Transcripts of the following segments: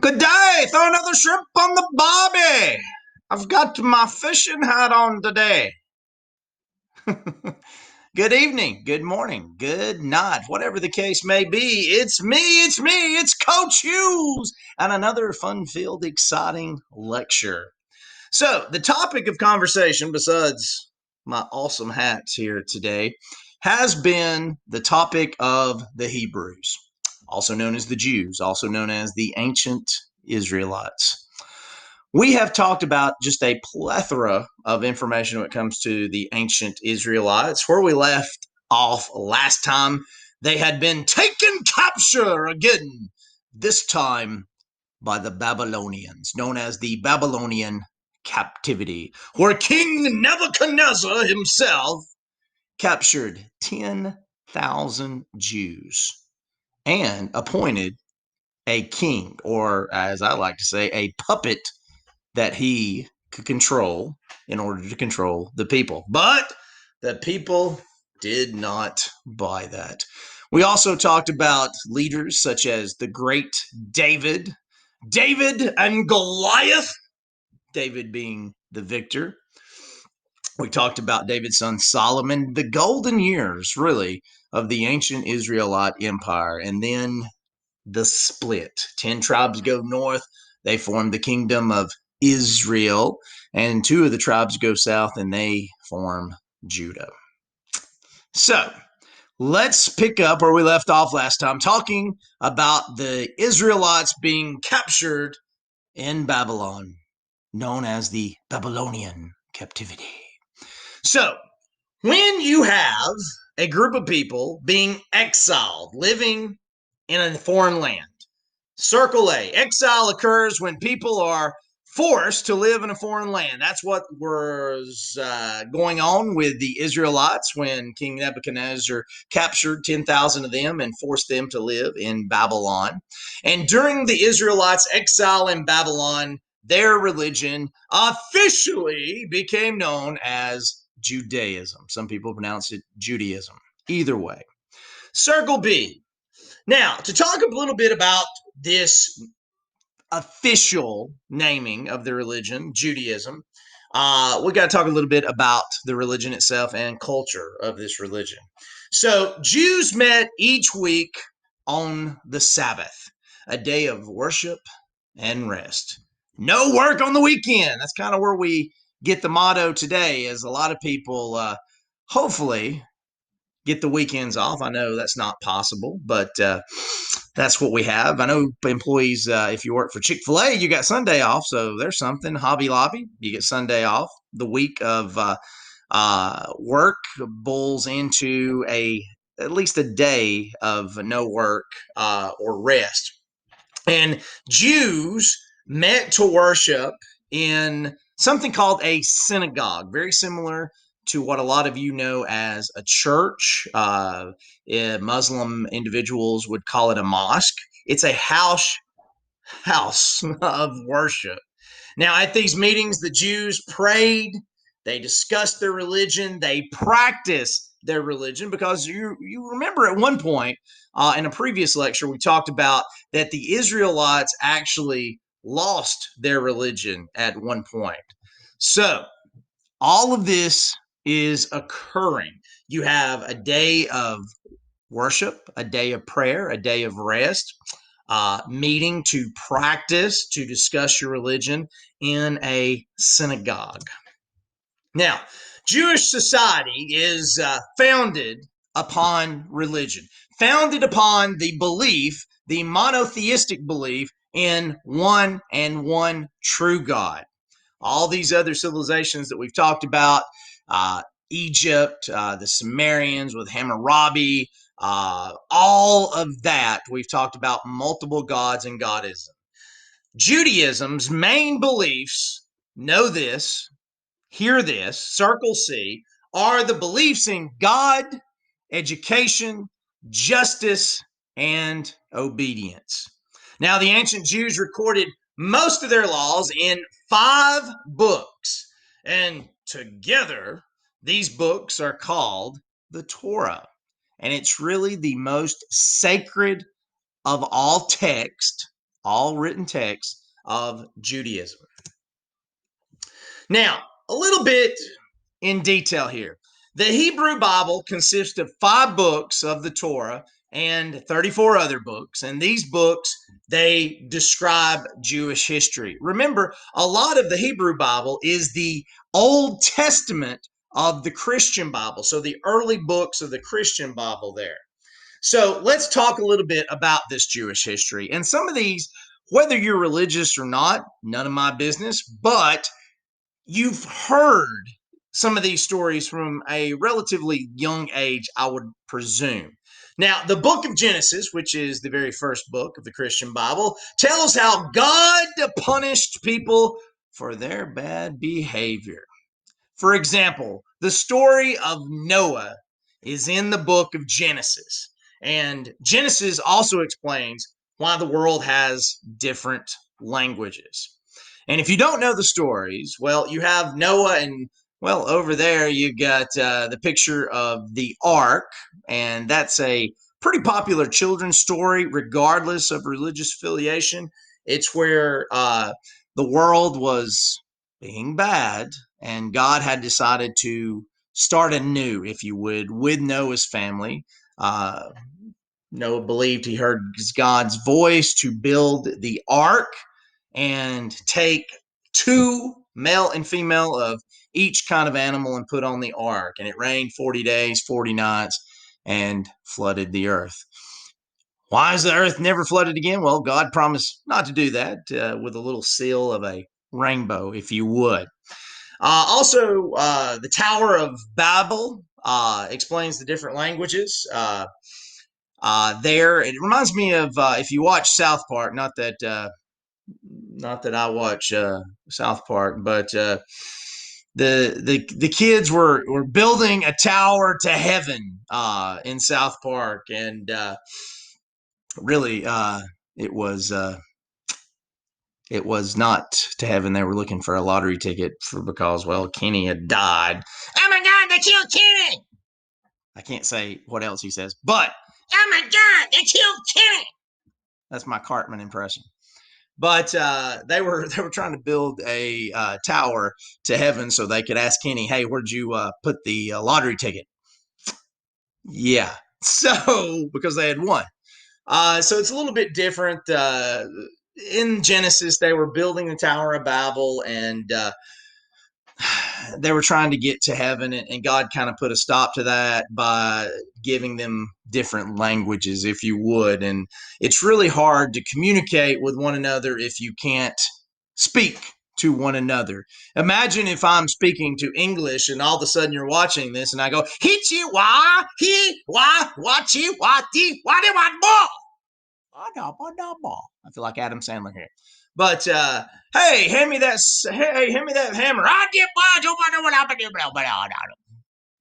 Good day. Throw another shrimp on the barbie. I've got my fishing hat on today. Good evening, good morning, good night, whatever the case may be. It's Coach Hughes, and another fun-filled, exciting lecture. So, the topic of conversation, besides my awesome hats here today, has been the topic of the Hebrews, also known as the Jews, also known as the ancient Israelites. We have talked about just a plethora of information when it comes to the ancient Israelites. Where we left off last time, they had been taken capture again, this time by the Babylonians, known as the Babylonian captivity, where King Nebuchadnezzar himself captured 10,000 Jews and appointed a king, or as I like to say, a puppet that he could control in order to control the people. But the people did not buy that. We also talked about leaders such as the great David, David and Goliath, David being the victor. We talked about David's son Solomon, the golden years, really, of the ancient Israelite empire. And then the split. 10 tribes go north. They form the kingdom of Israel. And two of the tribes go south and they form Judah. So let's pick up where we left off last time, talking about the Israelites being captured in Babylon, known as the Babylonian captivity. So when you have a group of people being exiled, living in a foreign land, Circle A, exile occurs when people are forced to live in a foreign land. That's what was going on with the Israelites when King Nebuchadnezzar captured 10,000 of them and forced them to live in Babylon. And during the Israelites' exile in Babylon, their religion officially became known as Judaism. Some people pronounce it Judaism. Either way. Circle B. Now, to talk a little bit about this official naming of the religion, Judaism, we got to talk a little bit about the religion itself and culture of this religion. So, Jews met each week on the Sabbath, a day of worship and rest. No work on the weekend. That's kind of where we get the motto today, as a lot of people hopefully get the weekends off. I know that's not possible, but that's what we have. I know employees, if you work for Chick-fil-A, you got Sunday off, so there's something. Hobby Lobby, you get Sunday off. The week of work bowls into at least a day of no work or rest. And Jews met to worship in something called a synagogue, very similar to what a lot of you know as a church. Muslim individuals would call it a mosque. It's a house of worship. Now, at these meetings, the Jews prayed, they discussed their religion, they practiced their religion, because you remember at one point in a previous lecture, we talked about that the Israelites actually lost their religion at one point. So, all of this is occurring. You have a day of worship, a day of prayer, a day of rest, meeting to practice, to discuss your religion in a synagogue. Now, Jewish society is founded upon religion, founded upon the belief, the monotheistic belief in one and one true God. All these other civilizations that we've talked about, Egypt, the Sumerians with Hammurabi, all of that, we've talked about multiple gods and goddism. Judaism's main beliefs, know this, hear this, circle C, are the beliefs in God, education, justice, and obedience. Now, the ancient Jews recorded most of their laws in 5 books, and together these books are called the Torah. And it's really the most sacred of all text all written texts of Judaism. Now, a little bit in detail here. The Hebrew Bible consists of 5 books of the Torah and 34 other books. And these books, they describe Jewish history. Remember, a lot of the Hebrew Bible is the Old Testament of the Christian Bible. So the early books of the Christian Bible there. So let's talk a little bit about this Jewish history. And some of these, whether you're religious or not, none of my business, but you've heard some of these stories from a relatively young age, I would presume. Now, the book of Genesis, which is the very first book of the Christian Bible, tells how God punished people for their bad behavior. For example, the story of Noah is in the book of Genesis. And Genesis also explains why the world has different languages. And if you don't know the stories, well, you have Noah, and well, over there you got the picture of the ark, and that's a pretty popular children's story, regardless of religious affiliation. It's where the world was being bad, and God had decided to start anew, if you would, with Noah's family. Uh, Noah believed he heard God's voice to build the ark and take 2 male and female of each kind of animal and put on the ark. And it rained 40 days, 40 nights, and flooded the earth. Why is the earth never flooded again? Well, God promised not to do that with a little seal of a rainbow, if you would. Also, the Tower of Babel explains the different languages. There, it reminds me of if you watch South Park. Not that I watch South Park, but the kids were building a tower to heaven in South Park, and really it was it was not to heaven. They were looking for a lottery ticket because, well, Kenny had died. Oh my God, they killed Kenny! I can't say what else he says, but oh my God, they killed Kenny! That's my Cartman impression. But they were trying to build a tower to heaven so they could ask Kenny, "Hey, where'd you put the lottery ticket?" Yeah, so because they had won. So it's a little bit different. In Genesis, they were building the Tower of Babel, and they were trying to get to heaven, and God kind of put a stop to that by giving them different languages, if you would. And it's really hard to communicate with one another if you can't speak to one another. Imagine if I'm speaking to English and all of a sudden you're watching this and I go, "Hichi wa, he wa, wachi, wati, wadi, wat, ball." I feel like Adam Sandler here. But hey, hand me that hammer.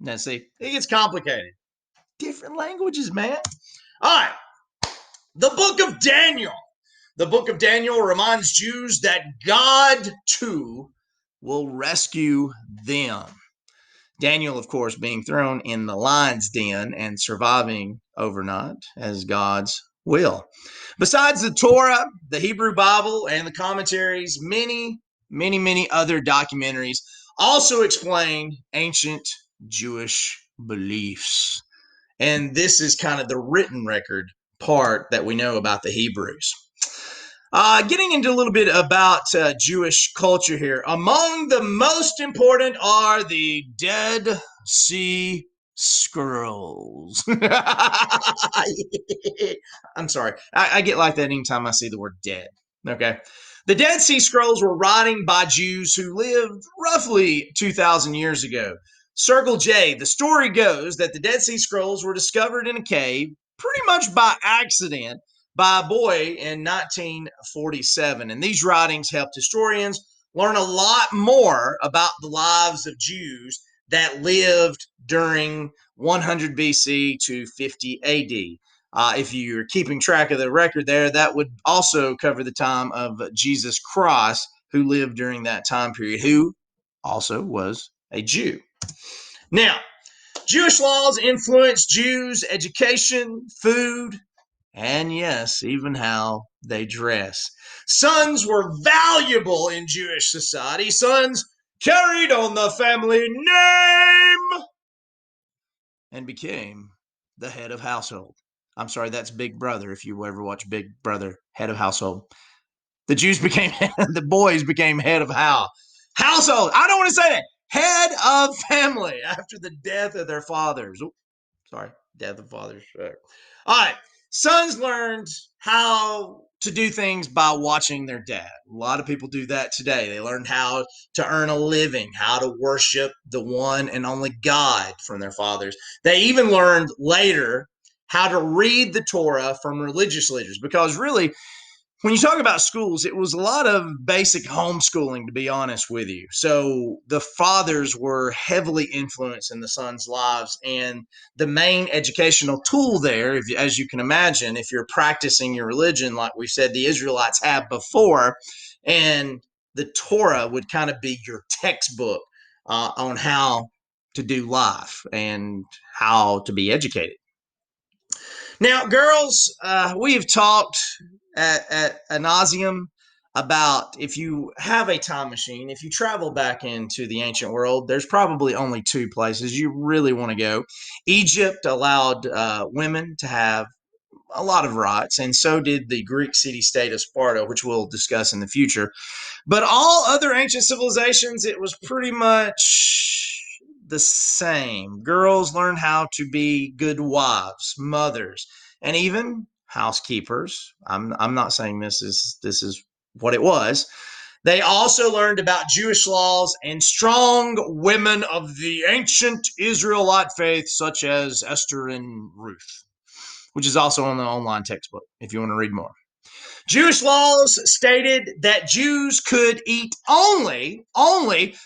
Now see, it gets complicated. Different languages, man. All right. The book of Daniel. The book of Daniel reminds Jews that God too will rescue them. Daniel, of course, being thrown in the lion's den and surviving overnight as God's will. Besides the Torah, the Hebrew Bible, and the commentaries, many other documentaries also explain ancient Jewish beliefs. And this is kind of the written record part that we know about the Hebrews. Getting into a little bit about Jewish culture here. Among the most important are the Dead Sea Scrolls. I'm sorry. I get like that anytime I see the word dead. Okay. The Dead Sea Scrolls were writing by Jews who lived roughly 2,000 years ago. Circle J, the story goes that the Dead Sea Scrolls were discovered in a cave pretty much by accident by a boy in 1947. And these writings helped historians learn a lot more about the lives of Jews that lived during 100 BC to 50 AD. If you're keeping track of the record there, that would also cover the time of Jesus Christ, who lived during that time period, who also was a Jew. Now, Jewish laws influenced Jews' education, food, and yes, even how they dress. Sons were valuable in Jewish society. Sons carried on the family name and became the head of household. I'm sorry, that's Big Brother. If you ever watch Big Brother, head of household. The Jews became the boys became head of household. I don't want to say that. Head of family after the death of their fathers. Ooh, sorry, death of fathers. Sure. All right. Sons learned how to do things by watching their dad. A lot of people do that today. They learned how to earn a living, how to worship the one and only God from their fathers. They even learned later how to read the Torah from religious leaders because really when you talk about schools, it was a lot of basic homeschooling, to be honest with you. So the fathers were heavily influenced in the sons' lives. And the main educational tool there, as you can imagine, if you're practicing your religion, like we said, the Israelites have before, and the Torah would kind of be your textbook on how to do life and how to be educated. Now, girls, we have talked at nauseum about if you have a time machine, if you travel back into the ancient world, there's probably only two places you really want to go. Egypt allowed women to have a lot of rights, and so did the Greek city state of Sparta, which we'll discuss in the future. But all other ancient civilizations, it was pretty much the same. Girls learned how to be good wives, mothers, and even housekeepers. I'm not saying this is what it was. They also learned about Jewish laws and strong women of the ancient Israelite faith, such as Esther and Ruth, which is also on the online textbook if you want to read more. Jewish laws stated that Jews could eat only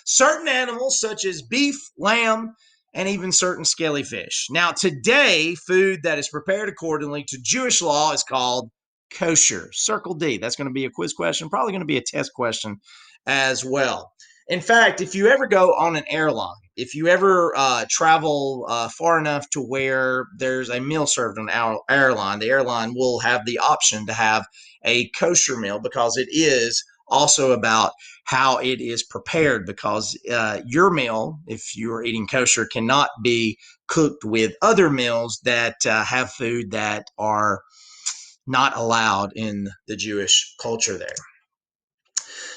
certain animals such as beef, lamb, and even certain scaly fish. Now, today, food that is prepared accordingly to Jewish law is called kosher. Circle D. That's going to be a quiz question, probably going to be a test question as well. In fact, if you ever go on an airline, if you ever travel far enough to where there's a meal served on our airline, the airline will have the option to have a kosher meal because it is also about how it is prepared because your meal, if you're eating kosher, cannot be cooked with other meals that have food that are not allowed in the Jewish culture there.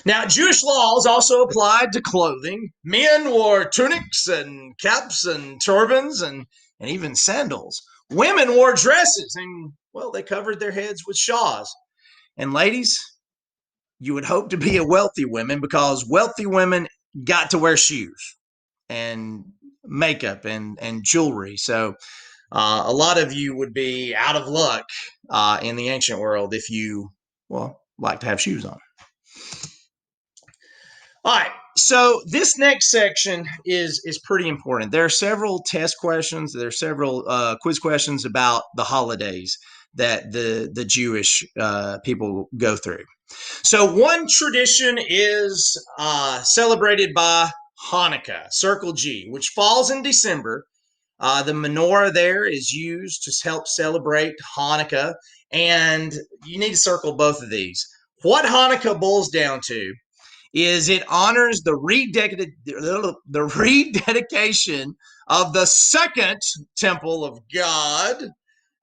Now, Jewish laws also applied to clothing. Men wore tunics and caps and turbans and even sandals. Women wore dresses and, well, they covered their heads with shawls. And ladies, you would hope to be a wealthy woman because wealthy women got to wear shoes and makeup and jewelry. So a lot of you would be out of luck in the ancient world if you, well, like to have shoes on. All right. So this next section is pretty important. There are several test questions. There are several quiz questions about the holidays that the Jewish people go through. So one tradition is celebrated by Hanukkah, Circle G, which falls in December. The menorah there is used to help celebrate Hanukkah, and you need to circle both of these. What Hanukkah boils down to is it honors the rededication of the second temple of God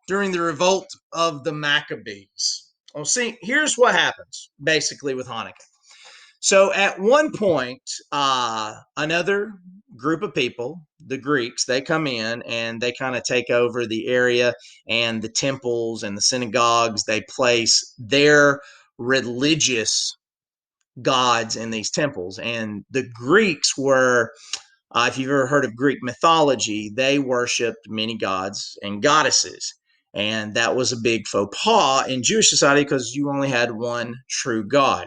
during the revolt of the Maccabees. Well, see, here's what happens basically with Hanukkah. So at one point, another group of people, the Greeks, they come in and they kind of take over the area and the temples and the synagogues. They place their religious gods in these temples. And the Greeks were, if you've ever heard of Greek mythology, they worshipped many gods and goddesses. And that was a big faux pas in Jewish society because you only had one true God.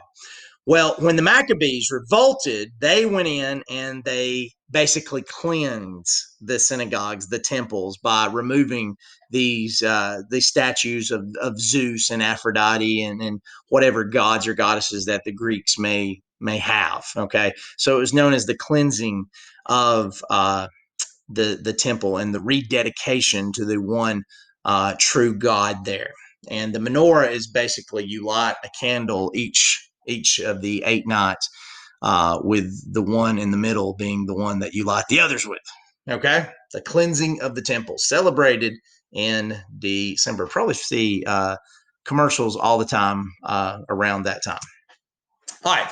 Well, when the Maccabees revolted, they went in and they basically cleansed the synagogues, the temples, by removing these statues of Zeus and Aphrodite and whatever gods or goddesses that the Greeks may have. Okay, so it was known as the cleansing of the temple and the rededication to the one true God there. And the menorah is basically you light a candle each of the 8 nights, with the one in the middle being the one that you light the others with. Okay, the cleansing of the temple celebrated in December. Probably see commercials all the time around that time. All right.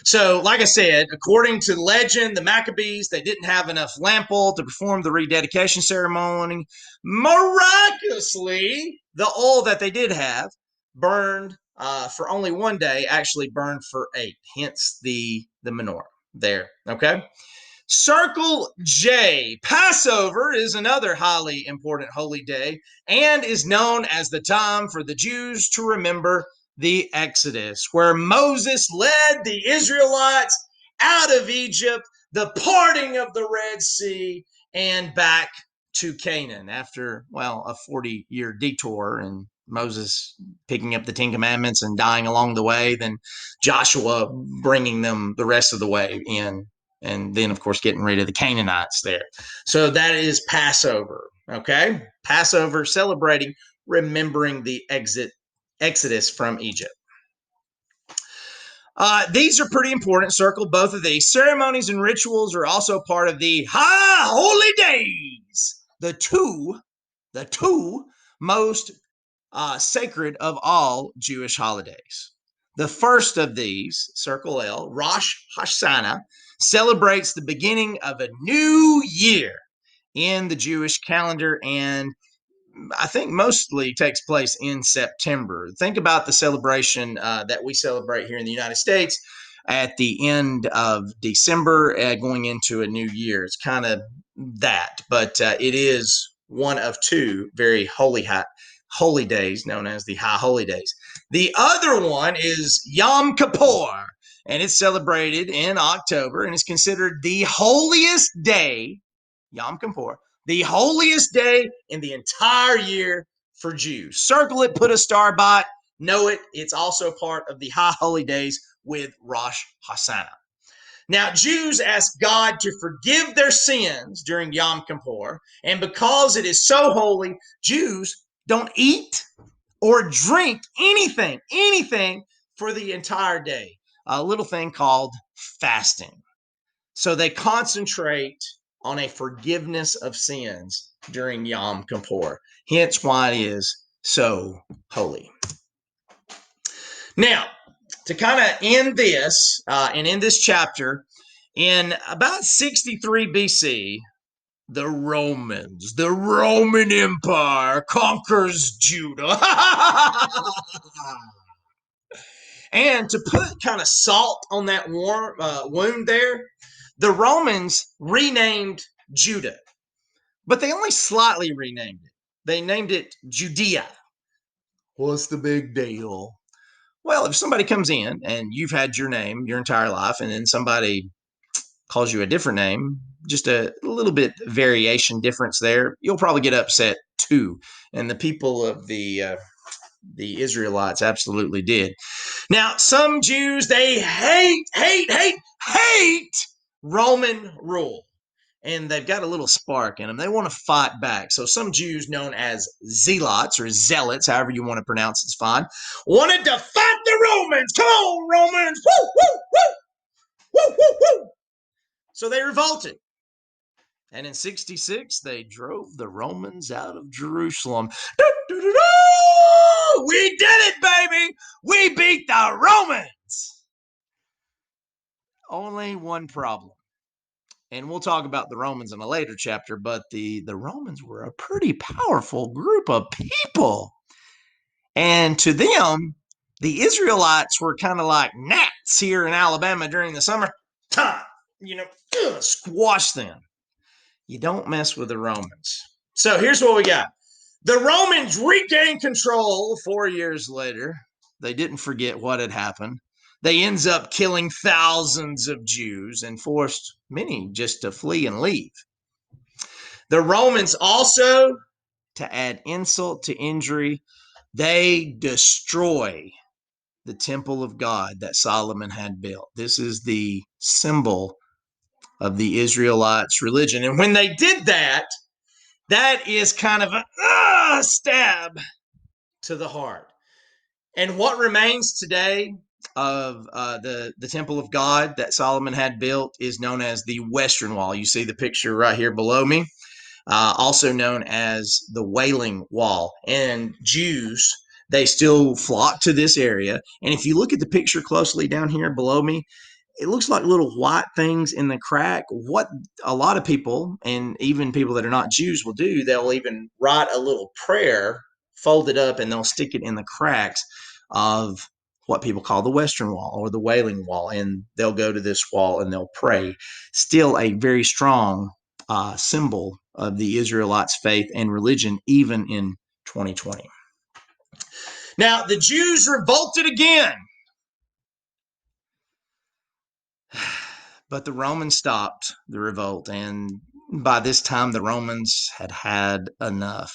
So, like I said, according to legend, the Maccabees, they didn't have enough lamp oil to perform the rededication ceremony. Miraculously, the oil that they did have burned for only one day, actually burned for 8, hence the menorah there. Okay. Circle J. Passover is another highly important holy day and is known as the time for the Jews to remember the Exodus, where Moses led the Israelites out of Egypt, the parting of the Red Sea, and back to Canaan after, well, a 40-year detour, and Moses picking up the 10 Commandments and dying along the way, then Joshua bringing them the rest of the way in, and then, of course, getting rid of the Canaanites there. So that is Passover, okay? Passover, celebrating, remembering the Exodus from Egypt. These are pretty important. Circle both of these. Ceremonies and rituals are also part of the High Holy Days, the two most sacred of all Jewish holidays. The first of these, circle L, Rosh Hashanah, celebrates the beginning of a new year in the Jewish calendar, and I think mostly takes place in September. Think about the celebration that we celebrate here in the United States at the end of December, going into a new year. It's kind of that, but it is one of 2 very holy days known as the High Holy Days. The other one is Yom Kippur, and it's celebrated in October and is considered the holiest day, Yom Kippur, the holiest day in the entire year for Jews. Circle it, put a star by it, know it. It's also part of the High Holy Days with Rosh Hashanah. Now, Jews ask God to forgive their sins during Yom Kippur, and because it is so holy, Jews don't eat or drink anything for the entire day. A little thing called fasting. So they concentrate on a forgiveness of sins during Yom Kippur. Hence why it is so holy. Now, to kind of end this and end this chapter, in about 63 BC, the Roman Empire conquers Judah. And to put kind of salt on that wound there, the Romans renamed Judah, but they only slightly renamed it. They named it Judea. What's the big deal? Well, if somebody comes in and you've had your name your entire life, and then somebody calls you a different name, just a little bit variation difference there, you'll probably get upset too. And the people of the Israelites absolutely did. Now, some Jews, they hate Roman rule. And they've got a little spark in them. They want to fight back. So some Jews, known as zealots or zealots, however you want to pronounce it's fine, wanted to fight the Romans. Come on, Romans! Woo, woo, woo! Woo, woo, woo! So they revolted. And in 66, they drove the Romans out of Jerusalem. We did it, baby! We beat the Romans! Only one problem. And we'll talk about the Romans in a later chapter, but the Romans were a pretty powerful group of people. And to them, the Israelites were kind of like gnats here in Alabama during the summer time. Squash them. You don't mess with the Romans. So here's what we got. The Romans regained control 4 years later. They didn't forget what had happened. They ends up killing thousands of Jews and forced many just to flee and leave. The Romans also, to add insult to injury, they destroy the temple of God that Solomon had built. This is the symbol of the Israelites' religion. And when they did that, that is kind of a stab to the heart. And what remains today of the temple of God that Solomon had built is known as the Western Wall. You see the picture right here below me, also known as the Wailing Wall. And Jews, they still flock to this area. And if you look at the picture closely down here below me, it looks like little white things in the crack. What a lot of people, and even people that are not Jews, will do, they'll even write a little prayer, fold it up, and they'll stick it in the cracks of what people call the Western Wall or the Wailing Wall. And they'll go to this wall and they'll pray. Still a very strong symbol of the Israelites' faith and religion, even in 2020. Now, the Jews revolted again. But the Romans stopped the revolt, and by this time the Romans had had enough.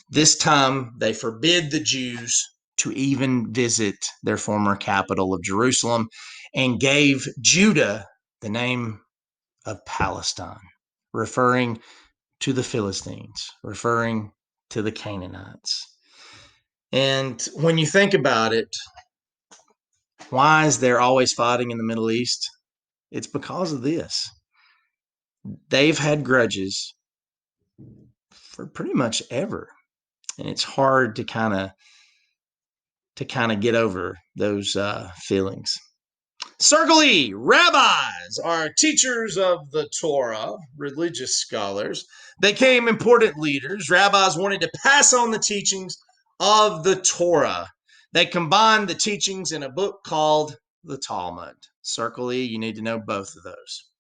This time they forbid the Jews to even visit their former capital of Jerusalem and gave Judah the name of Palestine, referring to the Philistines, referring to the Canaanites. And when you think about it, why is there always fighting in the Middle East? It's because of this. They've had grudges for pretty much ever, and it's hard to kind of get over those feelings. Circle E, rabbis are teachers of the Torah, religious scholars. They became important leaders. Rabbis wanted to pass on the teachings of the Torah. They combined the teachings in a book called the Talmud. Circle E, you need to know both of those.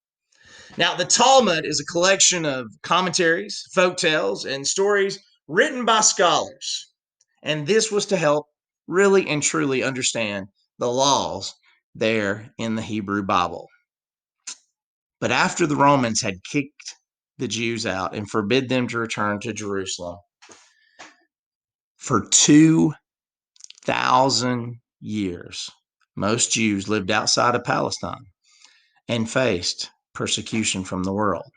Now, the Talmud is a collection of commentaries, folk tales, and stories written by scholars. And this was to help really and truly understand the laws there in the Hebrew Bible. But after the Romans had kicked the Jews out and forbid them to return to Jerusalem, for 2,000 years, most Jews lived outside of Palestine and faced persecution from the world,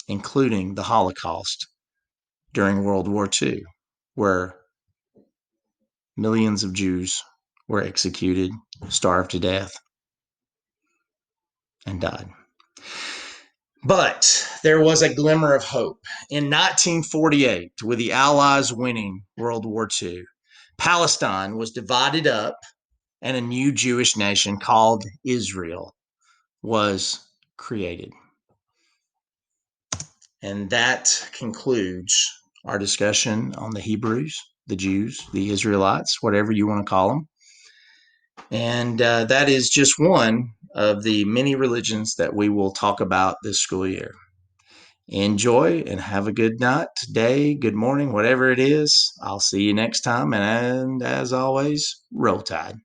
including the Holocaust during World War II, where millions of Jews were executed, starved to death, and died. But there was a glimmer of hope. In 1948, with the Allies winning World War II, Palestine was divided up and a new Jewish nation called Israel was created. And that concludes our discussion on the Hebrews, the Jews, the Israelites, whatever you want to call them. And that is just one of the many religions that we will talk about this school year. Enjoy and have a good night, day, good morning, whatever it is. I'll see you next time. And as always, roll tide.